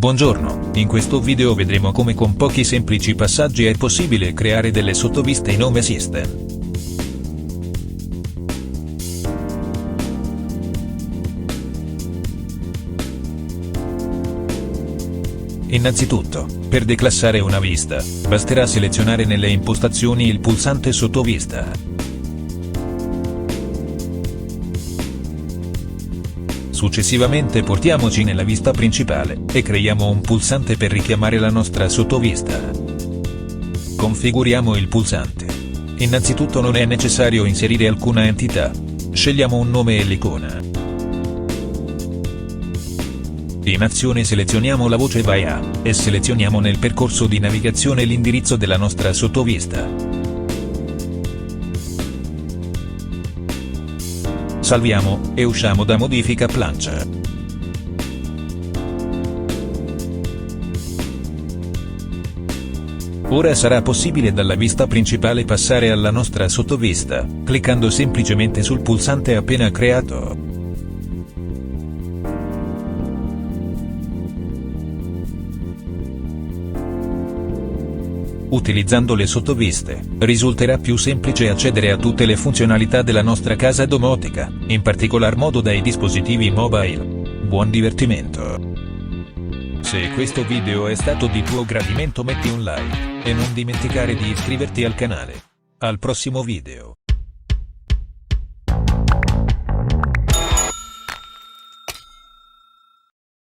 Buongiorno, in questo video vedremo come con pochi semplici passaggi è possibile creare delle sottoviste in Home Assistant. Innanzitutto, per declassare una vista, basterà selezionare nelle impostazioni il pulsante sottovista. Successivamente portiamoci nella vista principale, e creiamo un pulsante per richiamare la nostra sottovista. Configuriamo il pulsante. Innanzitutto non è necessario inserire alcuna entità. Scegliamo un nome e l'icona. In azione selezioniamo la voce Vai a, e selezioniamo nel percorso di navigazione l'indirizzo della nostra sottovista. Salviamo, e usciamo da Modifica plancia. Ora sarà possibile dalla vista principale passare alla nostra sottovista, cliccando semplicemente sul pulsante appena creato. Utilizzando le sottoviste, risulterà più semplice accedere a tutte le funzionalità della nostra casa domotica, in particolar modo dai dispositivi mobile. Buon divertimento! Se questo video è stato di tuo gradimento metti un like, e non dimenticare di iscriverti al canale. Al prossimo video!